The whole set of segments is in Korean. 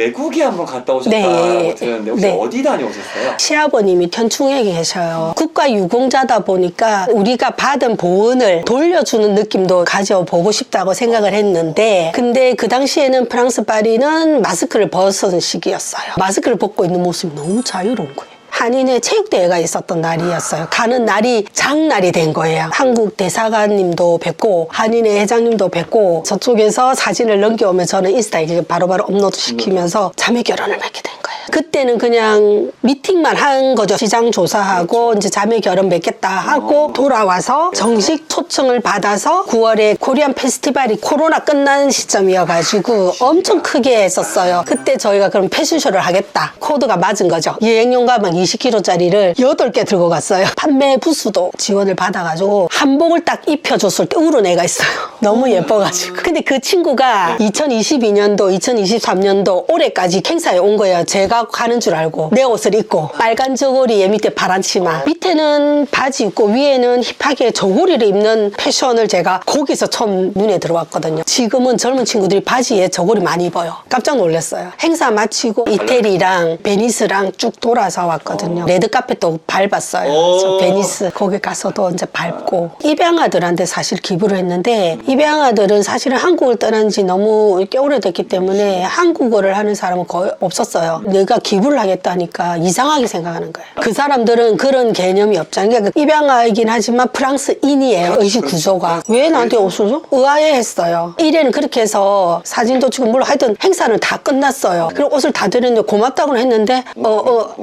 외국에 한번 갔다 오셨다고 네. 들었는데 혹시 네. 어디 다녀오셨어요? 시아버님이 현충에 계셔요. 국가유공자다 보니까 우리가 받은 보은을 돌려주는 느낌도 가져보고 싶다고 생각을 했는데, 근데 그 당시에는 프랑스 파리는 마스크를 벗은 시기였어요. 마스크를 벗고 있는 모습이 너무 자유로운 거예요. 한인의 체육대회가 있었던 날이었어요. 가는 날이 장날이 된 거예요. 한국 대사관님도 뵙고 한인의 회장님도 뵙고 저쪽에서 사진을 넘겨오면 저는 인스타에 바로바로 업로드 시키면서 자매 결혼을 맺게 된 거예요. 그때는 그냥 미팅만 한 거죠. 시장 조사하고 이제 자매 결혼 맺겠다 하고 돌아와서 정식 초청을 받아서 9월에 코리안 페스티벌이 코로나 끝난 시점이어가지고 엄청 크게 했었어요. 그때 저희가 그럼 패션쇼를 하겠다. 코드가 맞은 거죠. 여행용 가방 20kg짜리를 8개 들고 갔어요. 판매 부스도 지원을 받아가지고 한복을 딱 입혀줬을 때 울은 애가 있어요. 너무 예뻐가지고. 근데 그 친구가 2022년도, 2023년도 올해까지 행사에 온 거예요. 제가 가는 줄 알고 내 옷을 입고 빨간 저고리에 밑에 파란 치마, 밑에는 바지 입고 위에는 힙하게 저고리를 입는 패션을 제가 거기서 처음 눈에 들어왔거든요. 지금은 젊은 친구들이 바지에 저고리 많이 입어요. 깜짝 놀랐어요. 행사 마치고 이태리랑 베니스랑 쭉 돌아서 왔거든요. 레드카펫도 밟았어요. 저 베니스 거기 가서도 이제 밟고, 입양아들한테 사실 기부를 했는데, 입양아들은 사실은 한국을 떠난 지 너무 꽤 오래됐기 때문에 한국어를 하는 사람은 거의 없었어요. 내가 기부를 하겠다니까 이상하게 생각하는 거예요. 그 사람들은 그런 개념이 없잖아요. 그러니까 입양아이긴 하지만 프랑스인이에요. 의식 구조가. 왜 나한테 옷을 줘? 의아해했어요. 일에는 그렇게 해서 사진도 찍고 물론 하여튼 행사는 다 끝났어요. 그리고 옷을 다 드렸는데 고맙다고는 했는데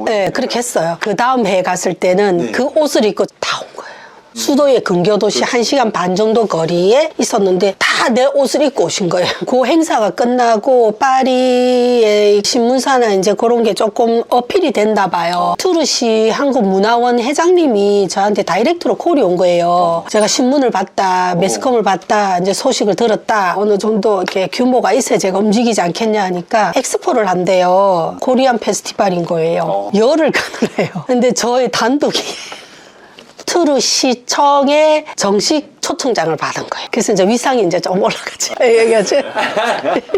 네, 그렇게 했어요. 그 다음 해에 갔을 때는 그 옷을 입고 다 온 거예요. 수도의 근교도시 1시간 반 정도 거리에 있었는데 다 내 옷을 입고 오신 거예요. 그 행사가 끝나고 파리의 신문사나 이제 그런 게 조금 어필이 됐나 봐요. 투르시 한국문화원 회장님이 저한테 다이렉트로 콜이 온 거예요. 제가 신문을 봤다, 매스컴을 봤다, 이제 소식을 들었다, 어느 정도 이렇게 규모가 있어야 제가 움직이지 않겠냐 하니까 엑스포를 한대요. 코리안 페스티벌인 거예요. 열흘 가느래요. 근데 저의 단독이 투르시청의 정식 초청장을 받은 거예요. 그래서 이제 위상이 이제 좀 올라가지.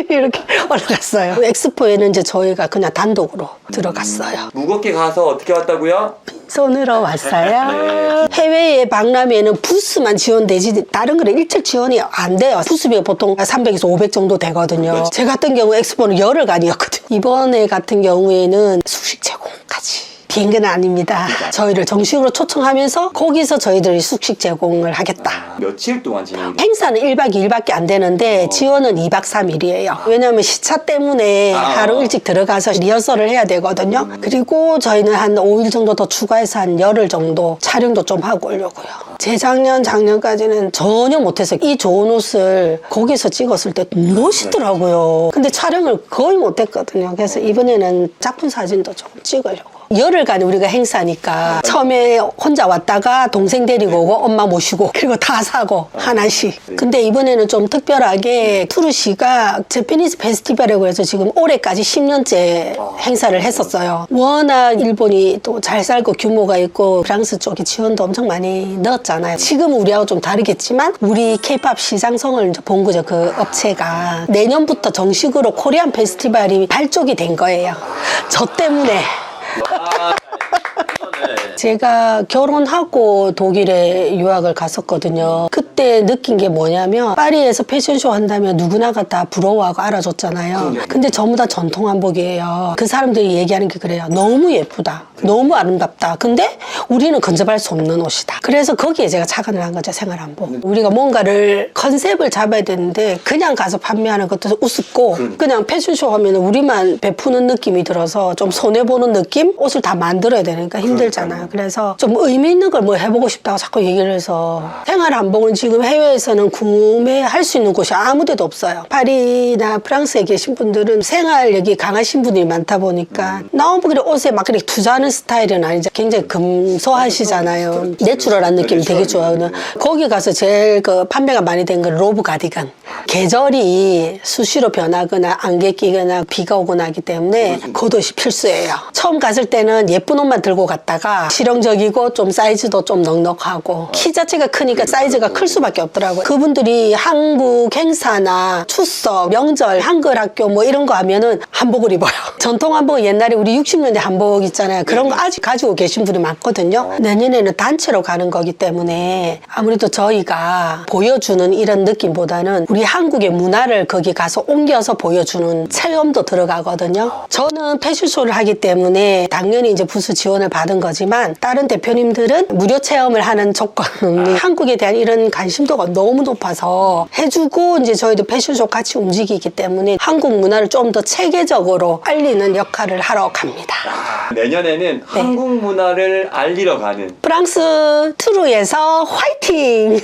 이렇게 올라갔어요. 엑스포에는 이제 저희가 그냥 단독으로 들어갔어요. 무겁게 가서 어떻게 왔다고요? 손으로 왔어요. 해외에 박람회는 부스만 지원되지 다른 거는 일절 지원이 안 돼요. 부스비가 보통 300에서 500 정도 되거든요. 제 같은 경우 엑스포는 열흘간이었거든요. 이번에 같은 경우에는 숙식 제공까지. 비행기는 아닙니다. 저희를 정식으로 초청하면서 거기서 저희들이 숙식 제공을 하겠다. 며칠 동안 진행이 돼요? 행사는 1박 2일밖에 안 되는데 지원은 2박 3일이에요. 왜냐하면 시차 때문에 하루 일찍 들어가서 리허설을 해야 되거든요. 그리고 저희는 한 5일 정도 더 추가해서 한 열흘 정도 촬영도 좀 하고 오려고요. 재작년, 작년까지는 전혀 못했어요. 이 좋은 옷을 거기서 찍었을 때 멋있더라고요. 근데 촬영을 거의 못했거든요. 그래서 이번에는 작품 사진도 좀 찍으려고. 열흘간 우리가 행사니까 처음에 혼자 왔다가 동생 데리고 오고 엄마 모시고 그리고 다 사고 하나씩. 근데 이번에는 좀 특별하게 투르시가 재패니스 페스티벌이라고 해서 지금 올해까지 10년째 행사를 했었어요. 워낙 일본이 또 잘 살고 규모가 있고 프랑스 쪽에 지원도 엄청 많이 넣었잖아요. 지금 우리하고 좀 다르겠지만 우리 케이팝 시장성을 이제 본 거죠. 그 업체가 내년부터 정식으로 코리안 페스티벌이 발족이 된 거예요. 저 때문에. 제가 결혼하고 독일에 유학을 갔었거든요. 그때 느낀 게 뭐냐면 파리에서 패션쇼 한다면 누구나가 다 부러워하고 알아줬잖아요. 근데 전부 다 전통 한복이에요. 그 사람들이 얘기하는 게 그래요. 너무 예쁘다. 너무 아름답다. 근데 우리는 근접할 수 없는 옷이다. 그래서 거기에 제가 착안을 한 거죠. 생활 한복. 우리가 뭔가를 컨셉을 잡아야 되는데 그냥 가서 판매하는 것도 우습고 그냥 패션쇼 하면 우리만 베푸는 느낌이 들어서 좀 손해보는 느낌? 옷을 다 만들어야 되니까 힘들잖아요. 그래서 좀 의미 있는 걸 뭐 해보고 싶다고 자꾸 얘기를 해서 생활 한복은 지금 해외에서는 구매할 수 있는 곳이 아무 데도 없어요. 파리나 프랑스에 계신 분들은 생활력이 강하신 분들이 많다 보니까 너무 그래 옷에 막 그렇게 투자하는 스타일은 아니죠. 굉장히 금소하시잖아요. 내추럴한 느낌 되게 좋아하는. 거기 가서 제일 그 판매가 많이 된 건 로브 가디건. 계절이 수시로 변하거나 안개 끼거나 비가 오거나 하기 때문에 겉옷이 필수예요. 처음 갔을 때는 예쁜 옷만 들고 갔다가 실용적이고 좀 사이즈도 좀 넉넉하고 키 자체가 크니까 사이즈가 클 수밖에 없더라고요. 그분들이 한국 행사나 추석, 명절, 한글 학교 뭐 이런 거 하면은 한복을 입어요. 전통 한복은 옛날에 우리 60년대 한복 있잖아요. 그런 거 아직 가지고 계신 분이 많거든요. 내년에는 단체로 가는 거기 때문에 아무래도 저희가 보여주는 이런 느낌보다는 우리 한국의 문화를 거기 가서 옮겨서 보여주는 체험도 들어가거든요. 저는 패션쇼를 하기 때문에 당연히 이제 부수 지원을 받은 거지만 다른 대표님들은 무료 체험을 하는 조건이 한국에 대한 이런 관심도가 너무 높아서 해주고 이제 저희도 패션쇼 같이 움직이기 때문에 한국 문화를 좀 더 체계적으로 알리는 역할을 하러 갑니다. 내년에는 한국 문화를 알리러 가는 프랑스 트루에서 화이팅!